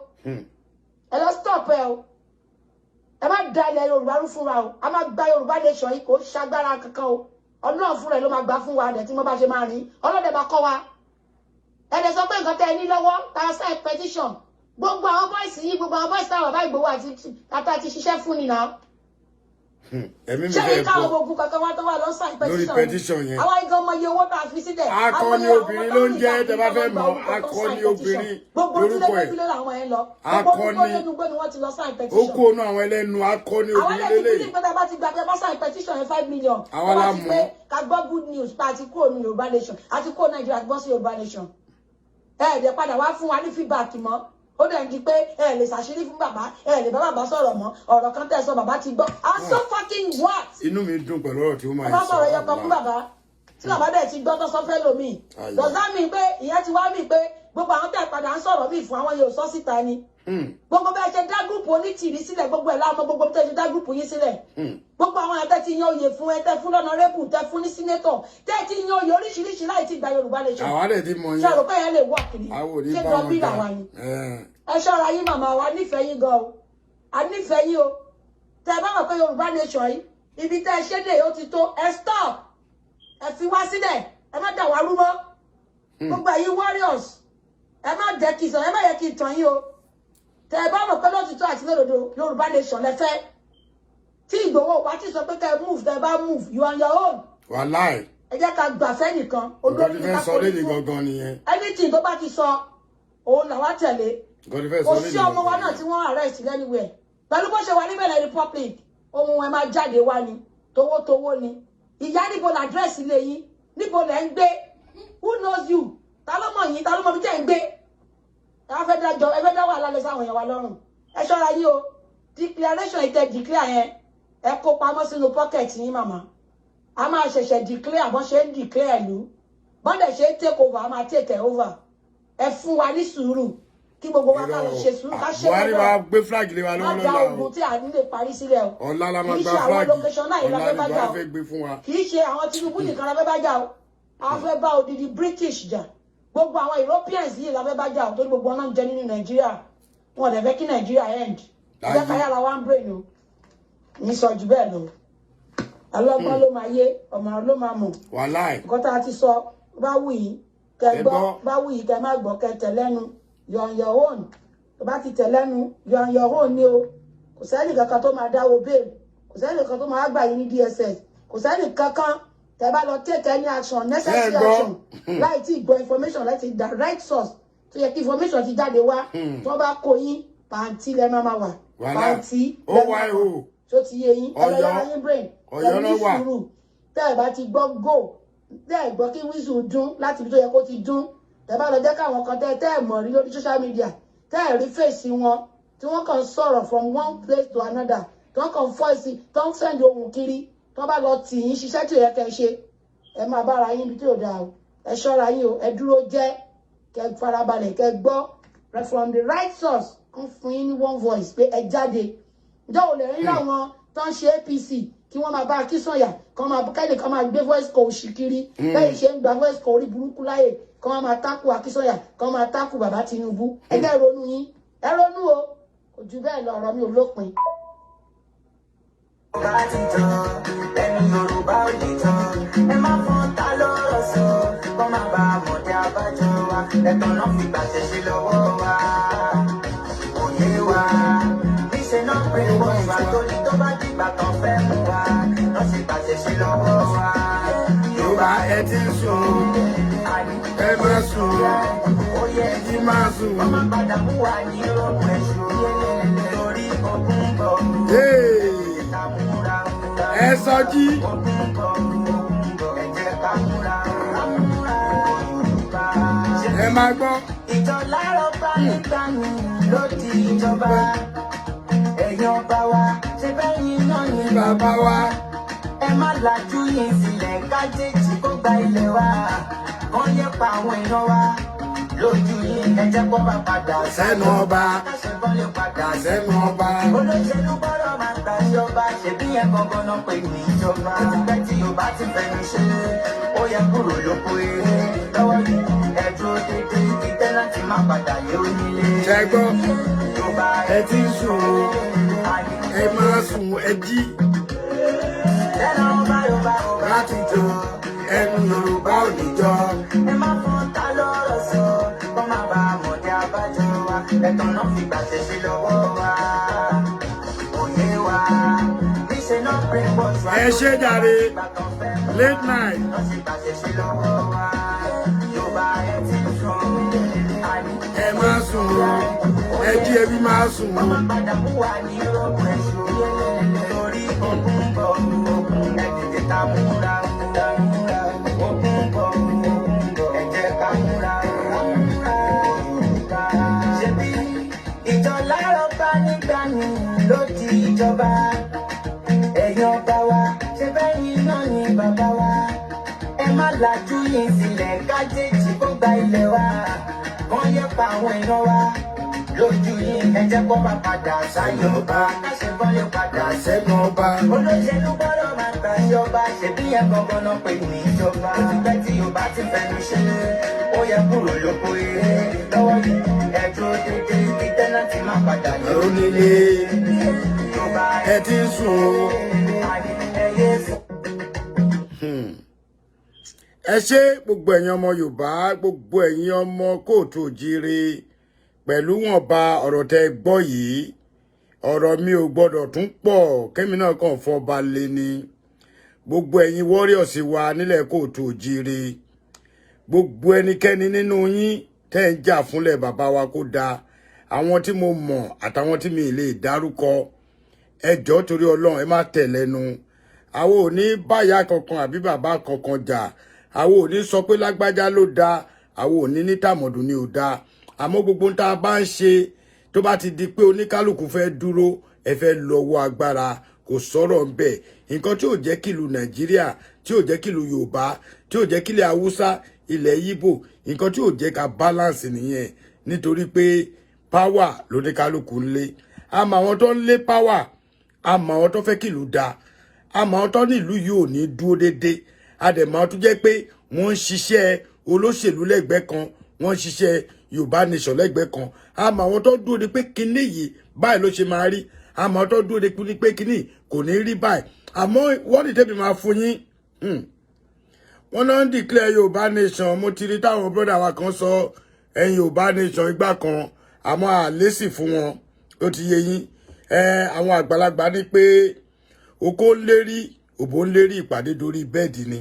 ẹ lọ stop ẹ o ẹ má da ilẹ̀ Yorùbá rú fúnra o a má gba Yorùbá nation yìí kò ṣagbára kankan o Ọlọ́run fúnra ẹ ló má gbà fún wa àdẹ̀ tí wọ́n bá ṣe máa rìn Ọlọ́dẹ bá kọ́ wa ẹ̀dẹ̀ sọ pé nǹkan tẹ́ ẹ ní lọ́wọ́ tara sign petition gbogbo àwọn bọ́ìsì yìí gbogbo àwọn bọ́ìsì táwọn bá Ìgbòho àti ṣiṣẹ́ fún ni náà ṣé ní káwọn ogun kankan wá tó wà lọ sign petition yẹn àwọn igi ọmọ iye owó tá a fi sílẹ̀ akọni obìnrin ló ń jẹ́ tẹ́ bá fẹ́ mọ̀ akọni obìnrin lórúkọ ẹ̀ akọni ó kó onú àwọn ẹlẹ́nu akọni obìnrin lélẹ̀ àwọn ẹlẹ́nu pé bá ti gbàgbé bá sign petition yẹn 5 million àwọn la mọ̀ ká gbọ́ good news pa àti kúrò ní Yorùbá nation àti kúrò Nàìjíríà àti bọ́ sí Yorùbá nation ẹ̀ẹ́dẹ̀ padà wá fún wa ní feedback mọ́ ó dẹ̀ ń di pé ẹ lè ṣàṣírí fún bàbá ẹ lè bá bàbá sọ̀rọ̀ mọ́ ọ̀rọ̀ kan tẹ́ sọ bàbá ti gbọ́ I'm so fucking what. inú mi dùn pẹ̀lú ọ̀rọ̀ tí ó máa ń sọ ọ̀rọ̀ yọkan fún bàbá tí bàbá dẹ̀ ti gbọ́ tó sọ fẹ́ lómi does that mean pé ìyẹn ti wá mí pé gbogbo àwọn tẹ̀ padà ń sọ̀rọ̀ mí fún àwọn yóò sọ síta ni gbogbo bẹ́ẹ̀ ṣe dá gúrùpù onítìrí sílẹ̀ gbogbo ẹ̀ láwọn gbogbo tẹ̀ ṣe dá gúrùpù yín sílẹ̀ gbogbo àwọn àtẹ ti yan oyè fún ẹ tẹ fún lọ́nàrẹ́bù tẹ fún ní sínétọ̀ tẹ ti yan oyè oríṣiríṣi láì ti gba Yorùbá nation àwa lè ti mọ yín ṣe àròpé yẹn lè wà kiri ṣé jọ bí làwa ni ẹ ṣọ́ra yín màmá wa nífẹ̀ẹ́ yín gan o a nífẹ̀ẹ́ yín o tẹ bá mọ̀ pé Yorùbá nation yìí ibi tẹ ṣe dé ó ti tó ẹ stop ẹ fi wá sílẹ̀ ẹ má dà wá rú mọ́ gbogbo ẹ̀yin warriors ẹ má jẹ́ kí sọ ẹ má yẹ kí tàn yín o tẹ bá mọ̀ pé lótìtọ́ àti lódodo Yorùbá nation lẹ́fẹ́ tí Ìgbòho wá ti sọ pé kẹ́ move tẹ bá move you on your own wàláì ẹ jẹ́ ká gbàfẹ́ nìkan olórí nǹkan sọ lédè gangan nìyẹn anything tó bá ti sọ òun làwa tẹ̀lé kò sí ọmọ wa náà tí wọ́n arrest anywhere pẹ̀lú bó ṣe wà ní Benin Republic ohun ẹ máa jáde wá ni towótowó ni ìyá níbo la address ilé yín níbo lẹ ń gbé who knows you ta ló mọ̀ yín ta ló mọ̀ bí tẹ́ ń gbé ẹ fẹ́ dá wà lálẹ́ sáwọn èèyàn wa lọ́rùn ẹ ṣọ́ra yín o declaration ìtẹ̀ declare yẹn ẹ kó pamọ́ sínú pocket yín màmá a máa ṣẹ̀ṣẹ̀ declare bọ́n ṣe ń declare ìlú bọ́n dẹ̀ ṣe ń take over a máa take over ẹ fún wa ní sùúrù kí gbogbo wa ká lọ ṣe sùúrù ká ṣe Buhari wa gbé flag lé wa lọ́wọ́ lọ́la o ogun tí a ní lè parí sílẹ̀ o ọ̀la la máa kì í gba ṣe àwọn flag location náà ìlànà bá jà o fẹ́ gbé fún wa kì í ṣe àwọn Tinubu nìkan la fẹ́ bá jà o a fẹ́ bá odidi British jà gbogbo àwọn Europeans yìí la fẹ́ bá jà o torí gbogbo ọ̀nà ń jẹ nínú Nàìjíríà wọn ò dẹ̀ fẹ́ kí Nàìjíríà end ìjẹ́ káyà la wá ń brain o ní sọ jù bẹ́ẹ̀ lọ ọlọ́gbọ́n ló máa yé ọmọ ló máa mọ̀ wàláì nǹkan tá a ti sọ bá wù yín kẹ́ gbọ́ bá wù yín kẹ́ má gbọ́ kẹ́ tẹ̀lẹ́nu you're on your own tó bá ti tẹ̀lẹ́nu you're on your own ni o kò sẹ́ni kankan tó máa dáwọ́ bail kò sẹ́ni kankan tó máa gbà yín ní DSS kò sẹ́ni kankan tẹ́ bá lọ take any action necessary action láì tí gbọ́ information láti direct source tó yẹ kí information ti jáde wá tó bá kó yín pàǹtí lẹ́ máa wà pàǹtí lẹ́ máa wà tó ti yé yín ẹlẹ́yà yín brain Ọ̀yọ́ ló wà tẹ́ ẹ bá ti gbọ́ go tẹ́ ẹ gbọ́ kí wíṣù dún láti ibi tó yẹ kó ti dún tẹ́ bá lọ jẹ́ káwọn kan tẹ́ ẹ mọ̀ rí lórí social media tẹ́ ẹ rí fèsì wọn tí wọ́n kàn sọ̀rọ̀ from one place to another tí wọ́n kàn voice tó ń send ohun kiri tí wọ́n bá lọ tì yín ṣiṣẹ́ tí ò yẹ kẹ́ ṣe ẹ máa bára yín bí tí ò dáa o ẹ ṣọ́ra yín o ẹ dúró jẹ́ kẹ́ farabalẹ̀ kẹ́ gbọ́ from the right source kàn fún yín ní one voice pé ẹ jáde ǹjẹ́ ò lè rí láwọn tó ń ṣe APC kí wọ́n máa bá Akínsànyà kan máa kẹ́lẹ̀ kan máa gbé voice call òṣì kiri bẹ́ẹ̀ ṣe ń gba voice call orí burúkú láyè kan wọ́n máa tákù Akínsànyà kan máa tákù bàbá Tinubu ẹgbẹ́ ronú yín ẹ ronú o kò jù bẹ́ẹ̀ lọ ọ̀rọ̀ mi ò lópin. ẹni Yorùbá ò lè tán ẹ má fọ́n ta lọ́rọ̀ sọ kọ́ má bá a mọ̀ ní abájọ wa ẹ̀tọ́ náà fi gbàṣẹ sí lọ́wọ́ wa òye wa níṣẹ́ náà pé wọ́n wà torí tó bá dìgbà kan fẹ́ mú wa náà sì gbàṣẹ sí lọ́wọ́ wa. Yorùbá ẹ ti ń sùn ẹ má sùn oyè ẹ ti má sùn. ọmọ padà mú wa ní rọrùn ẹ̀ṣọ́ torí ogun bọ̀ ẹ sọ jí. ẹ máa gbọ́. ìjọ lárọ̀ bá nígbà mi ló di ìjọba ẹ̀yin ọba wa ṣe bẹ́yìn náà ní bàbá wa. ẹ má lajú yín sílẹ̀ kájèjì kó gba ilẹ̀ wa kán yẹ pa àwọn èèyàn wa lójú yín ẹ jẹ́ kó bá padà sẹ́nu ọba. káṣẹ́ kán lè padà sẹ́nu ọba. olóṣèlú gbọ́dọ̀ máa gbà ìjọba ṣèbí yẹn gangan náà pè ní ìjọba tipẹ́ tí Yorùbá ti fẹnu ṣe ó yẹ kúrò lóko eré lọ́wọ́ yìí ẹ dúró dédé kí tẹ́lántì má padà lé onílé. ṣẹ́gbọ́ Yorùbá ẹ ti ń sùn ẹ máa sùn ẹ jí. lẹ́nu ọba Yorùbá láti jọ ẹnu Yorùbá ò ní jọ. ẹ má fọ́n ta lọ́rọ̀ sọ kó má bá a mọ̀ ní abájọ wa ẹ̀tọ́ náà fi gbàṣẹ sí lọ́wọ́ wa òye wa níṣẹ́ náà pé wọ́n sọ ẹ ṣe jàre late night. náà sì gbàṣẹ sí lọ́wọ́ wa Yorùbá ẹ ti sùn ẹ máa sùn ẹ jí ẹbí máa sùn. ọmọ padà mú wa ní rọrùn ẹ̀ṣọ́ torí ogun bọ̀ ẹ tètè ká múra ogun bọ̀ ẹ jẹ́ ká múra ṣebí ìjọ lárọ̀ bá nígbà mi ló di ìjọba ẹ̀yin ọba wa ṣe bẹ́yìn náà ní bàbá wa ẹ má lajú yín sílẹ̀ kájèjì kó gba ilẹ̀ wa kán yẹ pa àwọn èèyàn wa lójú yín ẹ jẹ́ kó máa padà sáyé ọba káṣe bọ́ lè padà sẹ́nu ọba olóṣèlú gbọ́dọ̀ máa gbà ìjọba ṣèbí yẹn gangan náà pè ní ìjọba ìgbẹ́ tí Yorùbá ti fẹnu ṣe ó yẹ kúrò lóko eré lọ́wọ́ yìí ẹ dúró dédé kí tẹ́nàtì má padà lórí nílé Yorùbá ẹ ti ń sùn o. Ẹ ṣé gbogbo ẹ̀yin ọmọ Yorùbá, gbogbo ẹ̀yin ọmọ kóòtù òjíire, pẹ̀lú wọn bá ọ̀rọ̀ tẹ́ gbọ́ yìí, ọ̀rọ̀ mi ò gbọ́dọ̀ tún pọ̀ kẹ́mi náà kàn fọba lé ní. Gbogbo ẹ̀yin warriors wa nílẹ̀ kóòtù òjíire, gbogbo ẹnikẹ́ni nínú yín tẹ́ ń jà fúnlẹ̀ bàbá wa kó dáa, àwọn tí mo mọ̀ àtàwọn tí mi lè dárúkọ, ẹ jọ̀ọ́ torí Ọlọ́run ẹ má tẹ̀ lẹ́nu. Àwọn ò ní báyà kankan àbí bàbá kankan jà, àwọn ò ní sọ pé lágbájá ló dáa, àwọn ò ní tàmọ̀dù ni ò dáa. Àmọ́ gbogbo tá a bá ń ṣe tó bá ti di pé oníkálùkù fẹ́ dúró ẹ fẹ́ lọ́wọ́ agbára kò sọ̀rọ̀ ń bẹ̀. Nǹkan tí ò jẹ́ kìlú Nàìjíríà, tí ò jẹ́ kìlú Yorùbá, tí ò jẹ́ kílẹ̀ Haúsá, ilẹ̀ Yíbò, nǹkan tí ò jẹ́ ká balance nìyẹn nítorí pé power lóníkálùkù ń lé. Àmọ́ àwọn tó ń lé power, àmọ́ àwọn tó fẹ́ kìlú dáa, àmọ́ àwọn tó ní ìlú yìí ò ní dúró déédéé, àdèmọ́ tó jẹ́ pé wọ́n ń ṣiṣẹ́ olóṣèlú lẹ́gbẹ̀ẹ́ kan, wọ́n ń ṣiṣẹ́ Yorùbá nation lẹ́gbẹ̀ẹ́ kan, àmọ́ àwọn tó dúró de pé kinní yìí báyìí ló ṣe máa rí, àmọ́ àwọn tó dúró de pé kinní kò ní rí báyìí. Àmọ́ wọ́n ní tẹ́bi máa fún yín. Wọ́n náà ń declare Yorùbá nation. Mo ti rí táwọn brother wa kan sọ ẹ̀yin Yorùbá nation ìgbà kan, àmọ́ àlésì fún wọn ó ti yé yín. Àwọn àgbàlagbà ní pé oko ń lérí òbó ń lérí ìpàdé dorí bẹ́ẹ̀dì ni.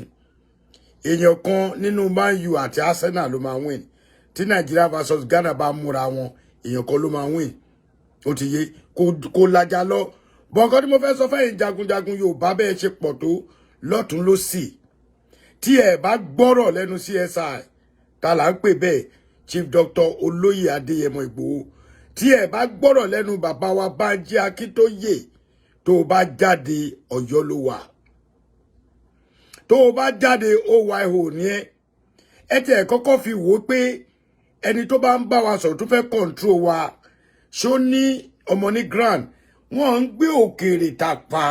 Èèyàn kan nínú Man U àti Arsenal ló máa win. Tí Nigeria versus Ghana bá múra wọn, èèyàn kan ló máa win. Ó ti yé kó lajà lọ. Bọ̀ǹkan tí mo fẹ́ sọ fẹ́yìn jagunjagun Yorùbá bẹ́ẹ̀ ṣe pọ̀ tó lọ́tún lósì. Tí ẹ bá gbọ́rọ̀ lẹ́nu CSI, ta là ń pè bẹ́ẹ̀ Chief Dr. Olóyè Adéyẹmọ Ìgbòho. Tí ẹ bá gbọ́rọ̀ lẹ́nu bàbá wa Bánjí Akíntóyè, tó bá jáde Ọ̀yọ́ ló wà. Tó bá jáde OYO ní ẹ tẹ́ kọ́kọ́ fi wò pé ẹni tó bá ń bá wa sọ̀rọ̀ tó fẹ́ control wa ṣó ní ọmọ ní grand wọ́n ń gbé òkèrè tàfà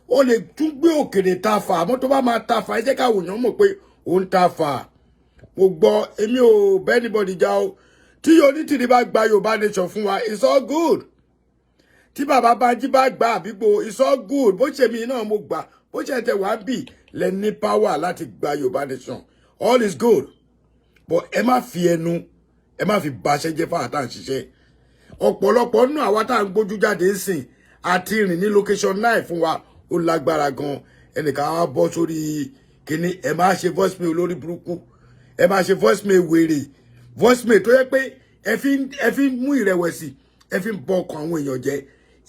ó lè tún gbé òkèrè tàfà àmọ́ tó bá máa tàfà ẹ jẹ́ káwọn èèyàn mọ̀ pé ó ń tàfà. Mo gbọ́ èmi ò bẹ́ anybody já o tí onítìrí bá gba Yorùbá nation fún wa it's all good. Tí bàbá Bánjí bá gba àbígbò it's all good. Bó ṣe mi náà mo gbà bó ṣe tẹ wá bì lẹ ní power láti gba Yorùbá nation all is good. But ẹ má fi ẹnu ẹ má fi baṣẹ́ jẹ́ fáwọn tá à ń ṣiṣẹ́. Ọ̀pọ̀lọpọ̀ nínú àwa tá à ń gbójú jáde ń sìn àti rìn ní location 9 fún wa ó lágbára gan. Ẹnìkan á bọ́ sórí kíní ẹ má ṣe voice mail olórí burúkú ẹ má ṣe voice mail wèrè voice mail tó yẹ pé ẹ fi ń mú ìrẹ̀wẹ̀sì ẹ fi ń bọ ọkàn àwọn èèyàn jẹ́.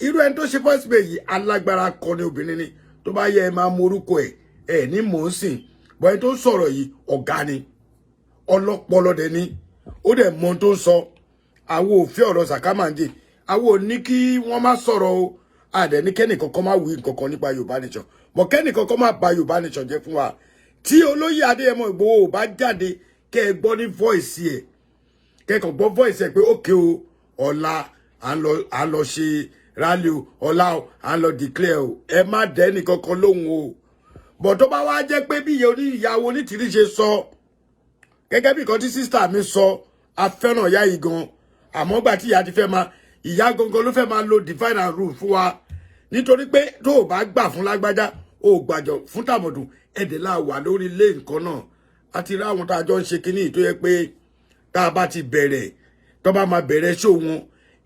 Irú ẹni tó ṣe voice mail yìí alágbára kọ́ ni obìnrin ni tó bá yẹ ẹ máa mọ orúkọ ẹ ní mò ń sìn bọ́ ẹni tó sọ̀rọ̀ yìí ọ̀gá ni ọlọ́pọlọ dẹ̀ ni ó dẹ̀ mọ tó ń sọ. Àwọn òfin ọ̀rọ̀ sàkámàǹdì àwọn ò ní kí wọ́n má sọ̀rọ̀ o àdẹ̀ ní kẹ́nìkankan má wí nǹkankan nípa Yorùbá nation mọ̀ kẹ́nìkankan má bà Yorùbá nation jẹ́ fún wa. Tí Olóyè Adéyẹmọ Ìgbòho ò bá jáde kẹ́ ẹ gbọ́ ní voice ẹ̀ kẹ́kọ̀ọ́ gbọ́ voice ẹ̀ pé ókè o ọ̀la à ń lọ ṣe rally o ọ̀la à ń lọ declare o ẹ má dẹ́ nìkankan lóhùn o. Bọ̀ tó bá wá jẹ́ pé bí ìyàwó onítìrí ṣe sọ gẹ́gẹ́ bí nǹkan tí sísítà mi sọ afẹ́ràn ìyá yìí gan àmọ́ gbà tí ìyá ti fẹ́ máa ìyá gangan ló fẹ́ máa lo divide and rule fún wa nítorí pé tó o bá gbà fún lágbájá o gbàjọ fún tàmọ̀dù ẹ̀dẹ̀ là wà lórí ilé nǹkan náà àti rí àwọn tá a jọ ń ṣe kínní tó yẹ pé tá a bá ti bẹ̀rẹ̀ tó bá máa bẹ̀rẹ̀ ṣó wọn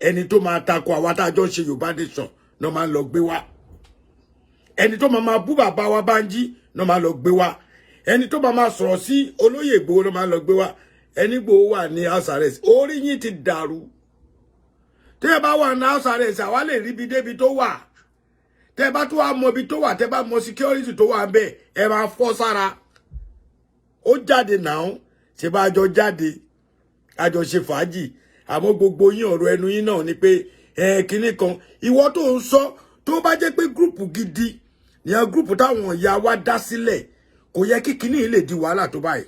ẹni tó máa takò àwa tá a jọ ń ṣe Yorùbá nation náà máa ń lọ gbé wá ẹni tó máa bú bàbá wa Bánjí náà máa lọ gbé wá ẹni tó máa sọ̀rọ̀ sí Olóyè Ìgbòho náà máa lọ gbé wá ẹni Ìgbòho wà ní house arrest orí yín ti dàrú. Tẹ́ ẹ bá wà ní house arrest àwa lè rí ibi débi tó wà tẹ́ ẹ bá tó wà mọ ibi tó wà tẹ́ ẹ bá mọ security tó wà bẹ́ẹ̀ ẹ máa fọ́ sára. Ó jáde náà ṣe bá àjọ jáde àjọ ṣe fàájì àmọ́ gbogbo yín ọ̀rọ̀ ẹnu yín náà ni pé kinní kan ìwọ tó ń sọ tó bá jẹ́ pé gúrùpù gidi ìyẹn gúrùpù táwọn ìyá wa dá sílẹ̀ kò yẹ kí kíní lè di wàhálà tó báyìí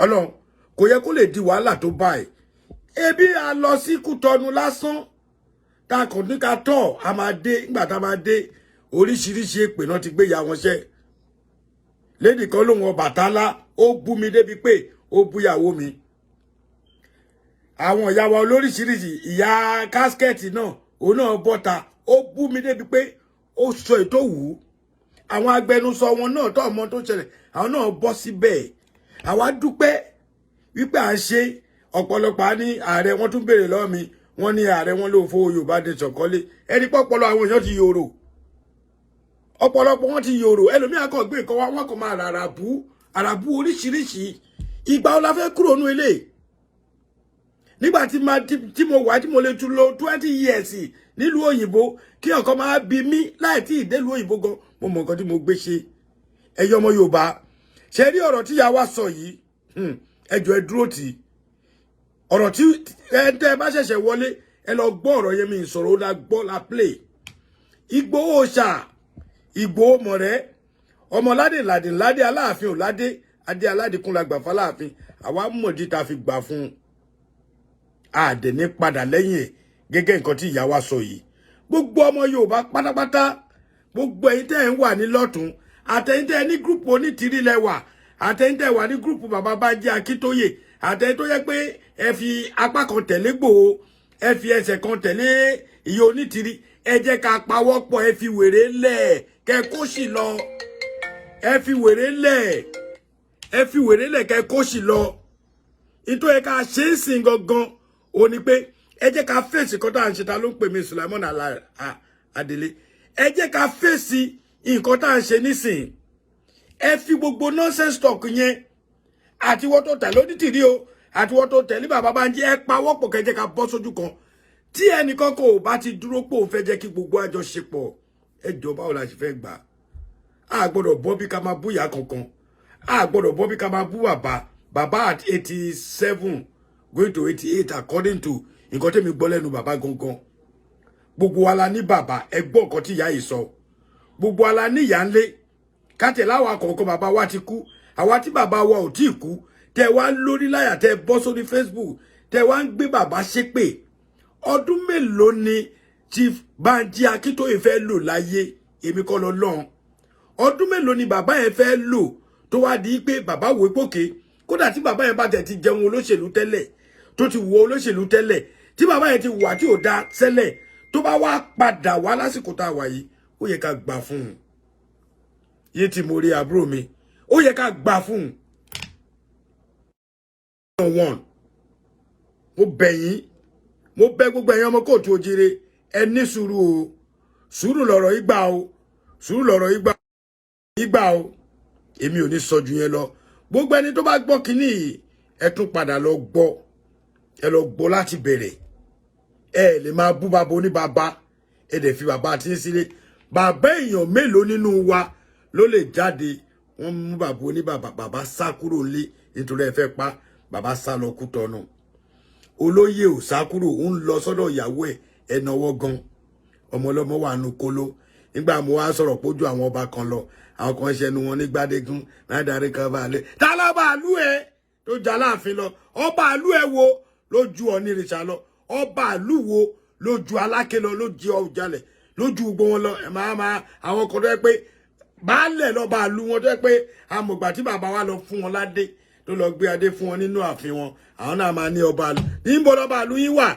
Ọlọ́run kò yẹ kó lè di wàhálà tó báyìí ebi a lọ sí Kútọ̀nù lásán ta kàn ní ká tọ̀ a máa dé nígbà tá a máa dé oríṣiríṣi èpè náà ti gbé ya wọn ṣẹ́ lady kan lóhun Ọbàtálá ó bú mi débi pé ó búyàwó mi àwọn ìyá wa olóríṣiríṣi ìyá káskẹ́ẹ̀tì náà òun náà bọ́ta ó bú mi débi pé ó sọ ètò wù ú àwọn agbẹnusọ wọn náà tó ọmọ tó ṣẹlẹ̀ àwọn náà bọ́ síbẹ̀ àwa dúpẹ́ wípé à ń ṣe ọ̀pọ̀lọpọ̀ á ní ààrẹ wọn tún béèrè lọ́wọ́ mi wọ́n ní ààrẹ wọn ló fowó Yorùbá nation kọ́lé ẹni pọ́pọ́lọ àwọn èèyàn ti yòrò ọ̀pọ̀lọpọ̀ wọn ti yòrò ẹlòmíà kàn gbé nǹkan wá wọn kàn máa àràbù oríṣiríṣi ìgbà wo la fẹ́ kúrò nú ilé nígbà tí mo wà tí mo lè tún lò 20 years nílùú òyìnbó kí ọ̀kan máa bí mí láì tí ìdélùú òyìnbó gan mo mọ̀ nǹkan tí mo gbé ṣe ẹ̀yin ọmọ Yorùbá ṣe rí ọ̀rọ̀ tí ìyá wa sọ yìí ẹ jọ̀ọ́ ẹ dúró tì ọ̀rọ̀ tí ẹ bá ṣẹ̀ṣẹ̀ wọlé ẹ lọ gbọ́ ọ̀rọ̀ yẹn mi ìsọ̀rọ̀ ó la gbọ́ la play Ìgbòho ṣà Ìgbòho mọ̀rẹ́ ọmọládé ládé Aláàfin òládé adé aládìkún la gbà fáláàfin àwa mọ̀dí ta fi gbà fún àdẹ̀ní padà lẹ́yìn ẹ̀ gẹ́gẹ́ nǹkan tí ìyá wa sọ yìí gbogbo ọmọ Yorùbá pátápátá gbogbo ẹ̀yin tẹ́ ń wà ní lọ́tún àtẹ̀yin tẹ́ ní gúrùpù onítìrí lẹ́wà àtẹ̀yin tẹ́ wà ní gúrùpù bàbá Bánjí Akíntóyè àtẹ̀yin tó yẹ pé ẹ fi apá kan tẹ̀lé Ìgbòho ẹ fi ẹsẹ̀ kan tẹ̀lé ìyá onítìrí ẹ jẹ́ ká pawọ́pọ̀ ẹ fi wèrè lẹ̀ kẹ́ kó sì lọ ẹ fi wèrè lẹ̀ kẹ́ kó sì lọ nítorí ká ṣe é sìn gangan ó ní pé ẹ jẹ́ ká fèsì kan tá à ń ṣe ta ló ń pè mí Sulaimon Adele ẹ jẹ́ ká fèsì nǹkan tá à ń ṣe nísìn ẹ fi gbogbo nonsense talk yẹn àti wọ́n tó tẹ̀lé onítìrí o àti wọ́n tó tẹ̀lé bàbá Bánjí ẹ pawọ́pọ̀ kẹ́ jẹ́ ká bọ́ sójú kan tí ẹnìkan kò bá ti dúró pò ń fẹ́ jẹ́ kí gbogbo àjọṣepọ̀ ẹ jọ̀ọ́ báwo la ṣe fẹ́ gbà á gbọ́dọ̀ bọ́ bí ká máa bú ìyá kankan á gbọ́dọ̀ bọ́ bí ká máa bú bàbá at 87 going to 88 according to nǹkan tẹ́mi gbọ́ lẹ́nu bàbá gangan gbogbo wa la ní bàbá ẹ gbọ́ nǹkan tí ìyá yìí sọ gbogbo wa la ní ìyá ńlé kátẹ̀ láwa kọ̀ọ̀kan bàbá wa ti kú àwa tí bàbá wa ò tí ì kú tẹ wá lórí láyà tẹ bọ́ sórí Facebook tẹ wá ń gbé bàbá ṣépè ọdún mélòó ni Chief Bánjí Akíntóyè fẹ́ lò láyé èmi kọ́ lọ lọ́hùn ọdún mélòó ni bàbá yẹn fẹ́ lò tó wá di pé bàbá wò pókè kódà tí bàbá yẹn bá tẹ̀ ti jẹun olóṣèlú tẹ́lẹ̀ tó ti wo olóṣèlú tẹ́lẹ̀ tí bàbá yẹn ti wà tí ò da sẹ́lẹ̀ tó bá wá padà wá lásìkò tá a wà yìí ó yẹ ká gbà fún un yé tí mo rí àbúrò mi ó yẹ ká gbà fún un. mo bẹ̀ yín mo bẹ̀ gbogbo ẹ̀yin ọmọ kóòtù òjire ẹ ní sùúrù o sùúrù lọ̀rọ̀ ìgbà o sùúrù lọ̀rọ̀ ìgbà o èmi ò ní sọ jù yẹn lọ gbogbo ẹni tó bá gbọ́ kínní yìí ẹ tún padà lọ gbọ́ ẹ lọ gbọ́ láti bẹ̀rẹ̀ ẹ lè máa bú bàbá oníbàbá ẹ dẹ̀ fi bàbá àti sílé bàbá èèyàn mélòó nínú wa ló lè jáde wọ́n mú bàbá oníbàbá bàbá sá kúrò nílé nítorí ẹ fẹ́ pa bàbá sá lọ Kútọ̀nù olóyè ò sá kúrò ń lọ sọ́dọ̀ ìyàwó ẹ̀ ẹnáwó gan ọmọlọ́mọ wà nù kóló nígbà mo wá sọ̀rọ̀ pójú àwọn ọba kan lọ àwọn kan ṣẹnu wọn ní Gbádégún ládàrí kan bá lé ta lọ́ba àlú ẹ tó jà láàfin lọ ọba àlú ẹ wo lójú Ọ̀nìrìṣà lọ ọba àlú wo lójú Aláké lọ lójú Ọ̀jàlẹ̀ lójú gbogbo wọn lọ ẹ máa àwọn kan tó yẹ pé baálẹ̀ lọ́ba àlú wọn tó yẹ pé amògbà tí bàbá wa lọ fún wọn ládé tó lọ gbé adé fún wọn nínú ààfin wọn àwọn náà máa ní ọba àlú níbo lọ́ba àlú yín wà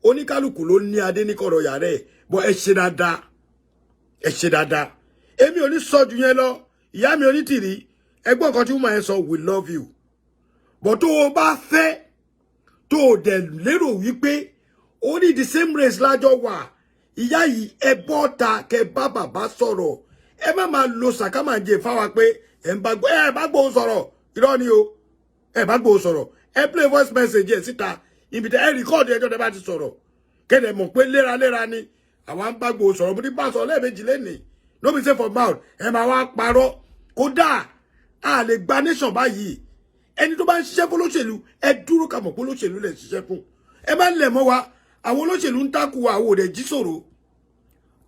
oníkálùkù ló ní adé ní kọ̀rọ̀ yàrá ẹ̀ bọ́ ẹ ṣe dáadáa èmi ò ní sọ jù yẹn lọ ìyá mi onítìrí ẹgbọ́n kan tí wọ́n máa ń sọ we love you bọ́ tó o bá fẹ́ tó o dẹ̀ lérò wípé ó ní the same race lájọ wà ìyá yìí ẹ bọ́ ta kẹ bá bàbá sọ̀rọ̀ ẹ má máa lo sàkámàjẹ fáwa pé ẹ bá gbóhùn sọ̀rọ̀ irọ́ ni o ẹ bá gbóhùn sọ̀rọ̀ ẹ play voice message ẹ síta ibi tẹ ẹ rìkọ́ọ̀dù ẹjọ́ tẹ bá ti sọ̀rọ̀ kẹ́dẹ̀ mọ̀ pé léraléra ni àwọn ń bá gbóhùn sọ̀rọ̀ mo ní bá sọ lẹ́ẹ̀mejì lẹ́nìí no be say for mouth ẹ máa wá parọ́ kódà a lè gba nation báyìí ẹni tó bá ń ṣiṣẹ́ fún olóṣèlú ẹ dúró ká mọ̀ pé olóṣèlú lè ṣiṣẹ́ fún ẹ má lẹ̀ mọ́ wa àwọn olóṣèlú ń takù wa àwọn òde jí sọ̀rọ̀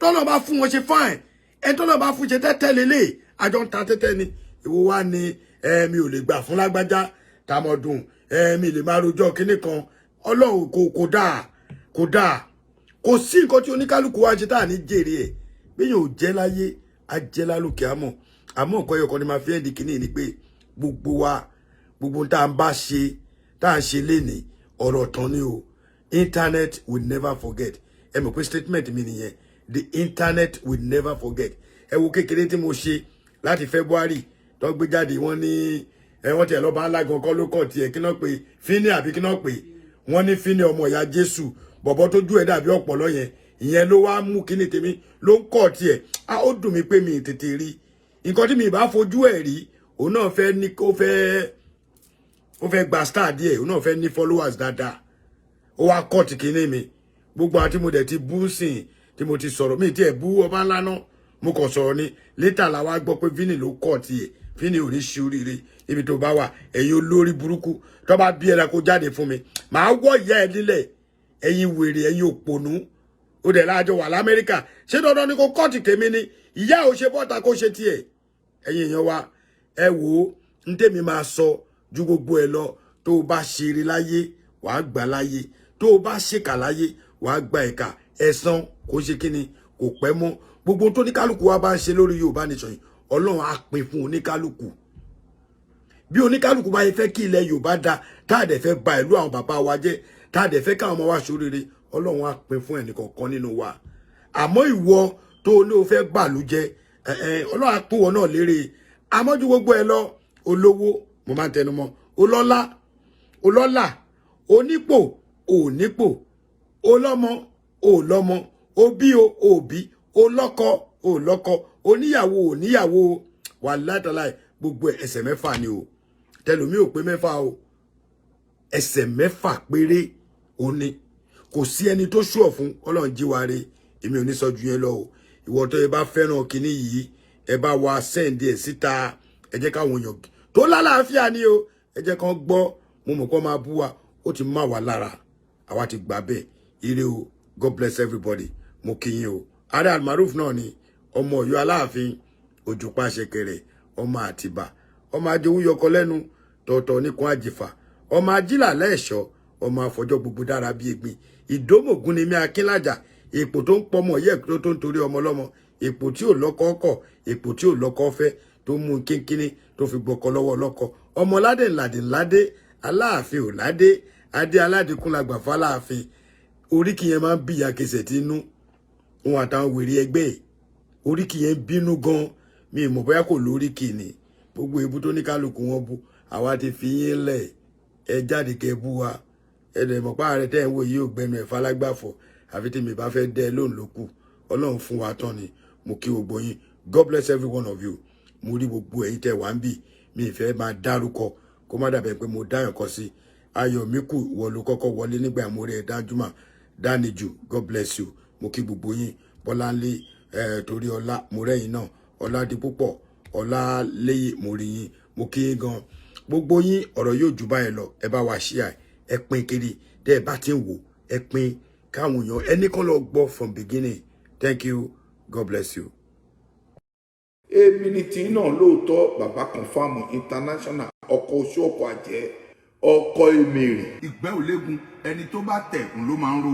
tọ́lọ́ bá fún wọn ṣe fine ẹ tọ́lọ́ bá fún ṣe tẹ́tẹ́ lélẹ̀ àjọ ń ta tẹ́tẹ́ ni ìwọ wá ní mi ò lè gbà fún lágbájá tàmọ̀dùn mi lè máa rojọ́ kinní kan ọlọ́run kò dáa kò sí nǹkan tí oníkálukú wá ṣe tá à ní jèrè ẹ̀ bí yóò jẹ́ láyé á jẹ́ lálùkẹ́ àmọ́ nǹkan ẹyọkan ni máa fi ẹ́ di kinní ni pé gbogbo tá à ń bá ṣe tá à ń ṣe lénìí ọ̀rọ̀ tán ni o internet will never forget ẹ mọ̀ pé statement mi nìyẹn the internet will never forget ẹ wo kékeré tí mo ṣe láti February tó gbé jáde wọ́n ní wọ́n tiẹ̀ lọ́ba ńlá gan kọ́ ló kàn tiẹ̀ kí náà pé fíní àbí kí náà pé wọ́n ní fíní ọmọ ìyá Jésù bọ̀bọ̀ tó jú ẹ̀ dàbí ọ̀pọ̀lọ́ yẹn ìyẹn ló wá mú kíní tèmi ló ń kọ̀ tiẹ̀ ó dùn mí pé mi tètè rí nǹkan tí mi bá fojú ẹ̀ rí òun náà fẹ́ ní ó fẹ́ gba star díẹ̀ òun náà fẹ́ ní followers dáadáa ó wá kọ̀ tí kíní mi gbogbo àti mo dẹ̀ ti bú sìn tí mo ti sọ̀rọ̀ mi tí ẹ̀ bú ọba ńlá náà mo kàn sọ̀rọ̀ ni létà la wá gbọ́ pé Vini ló kọ̀ tiẹ̀ Vini ò ní ṣe oríire ibi tó bá wà ẹ̀yin olórí burúkú tó bá bí ẹ̀rọ kó jáde fún mi màá wọ́ ìyá ẹ̀ nílẹ̀ ẹ̀yin wèrè ẹ̀yin òpònú ó dẹ̀ láàjọ wà l'Amẹ́ríkà ṣé dandan ni kò kọ́ọ̀tì tèmi ni ìyá ò ṣe bọ́ta kó ṣe tiẹ̀ ẹ̀yin èèyàn wa ẹ wò ó ń tèmi máa sọ ju gbogbo ẹ lọ tó o bá ṣeré láyé wàá gbà láyé tó o bá ṣèkà láyé wàá gba ìkà ẹ̀san kò ṣe kíni kò pẹ́ mọ́ gbogbo tó ní kálukú wa bá ń ṣe lórí Yorùbá Nation yìí Ọlọ́run á pín fún oníkálukú bí oníkálukú bá yẹ fẹ́ kí ilẹ̀ Yorùbá da tá a dẹ̀ fẹ́ ba ìlú àwọn bàbá wa jẹ́ tá a dẹ̀ fẹ́ káwọn ọmọ wa ṣoríire Ọlọ́run á pín fún ẹnìkọ̀ọ̀kan nínú wa àmọ́ ìwọ tó ní o fẹ́ bàlú jẹ́ Ọlọ́run á pín wọn náà lérè àmọ́jú gbogbo ẹ lọ olówó mo máa ń tẹnu mọ́ olọ́lá onípò onípò olọ́mọ olọ́mọ òbí òbí olọ́kọ olọ́kọ oníyàwó oníyàwó wà látàláì gbogbo ẹsẹ̀ mẹ́fà ni o tẹlomi ò pé mẹ́fà o ẹsẹ̀ mẹ́fà péré òní kò sí ẹni tó ṣùọ̀ fún Ọlọ́run jíwáre èmi ò ní sọ ju yẹn lọ o ìwọ tó ẹ bá fẹ́ràn kinní yìí ẹ bá wa sẹ́ǹdì ẹ̀ síta ẹ jẹ́ káwọn èèyàn tó lálàáfíà ni o ẹ jẹ́ kán gbọ́ mo mọ̀ kó máa bú wa ó ti má wa lára àwa ti gbà bẹ́ẹ̀ ire o God bless everybody mo kí yín o Aare Almaroof náà ni ọmọ Ọ̀yọ́ Aláàfin òjùpá ṣẹ̀kẹ̀rẹ̀ ọmọ Àtìbà ọmọ ajowú yọkọ lẹ́nu tọ̀ọ̀tọ̀ níkan àjìfà ọmọ ajílà lẹ́ẹ̀ṣọ́ ọmọ àfọjọ́ gbogbo dára bí egbin ìdómògún ni mí akínlájà èpò tó ń pọmọ yẹ tó ń torí ọmọ lọ́mọ èpò tí ò lọ́kọ ọkọ èpò tí ò lọ́kọ fẹ́ tó mú kínkínní tó fi gbọkọ lọ́wọ́ lọ́kọ ọmọ ládé ńládé Aláàfin ò ládé adé aládìkún làgbà fáláàfin oríkì yẹn máa ń bíyà kẹsẹ̀ tí inú òun àtàwọn wèrè ẹgbẹ́ ẹ̀ oríkì yẹn bínú gan mi mọ̀ bóyá kò lóríkì ni gbogbo ebú tó ní kálukú wọn bú àwa ti fi yín lẹ̀ ẹ jáde kẹ bú wa ẹ lè mọ̀ pé ààrẹ tẹ́ ẹ̀ ń wò yìí ò gbẹnu ẹ̀ falágbàfọ̀ àfi tí mi bá fẹ́ dẹ́ ẹ lóun ló kù Ọlọ́run fún wa tán ni mo kí gbogbo yín God bless every one of you mo rí gbogbo ẹ̀yin tẹ́ wà ń bì mi ìfẹ́ máa dárúkọ kó má dàbẹ̀ pé mo dáyàn kọ sí Ayọ̀míkù wọ ló kọ́kọ́ wọlé nígbà mo rí ẹ dájúmọ̀ Dánijù God bless you mo kí gbogbo yín Bọ́láńlé torí ọlá mo rẹ́yìn náà Ọládipúpọ̀ Ọláléyè mo rí yín mo kí yín gan gbogbo yín ọ̀rọ̀ yóò jù báyìí lọ ẹ bá wa share ẹ pín kiri tẹ́ ẹ bá ti ń wò ẹ pín káwọn èèyàn ẹnì kan lọ gbọ́ from beginning thank you God bless you. èmi ni tí náà lóòótọ́ bàbá confam international ọkọ̀ oṣù ọkọ̀ àjẹ́ ọkọ̀ èmèrè. ìgbẹ́ ò léegun ẹni tó bá tẹ̀ ń ló máa ń ro.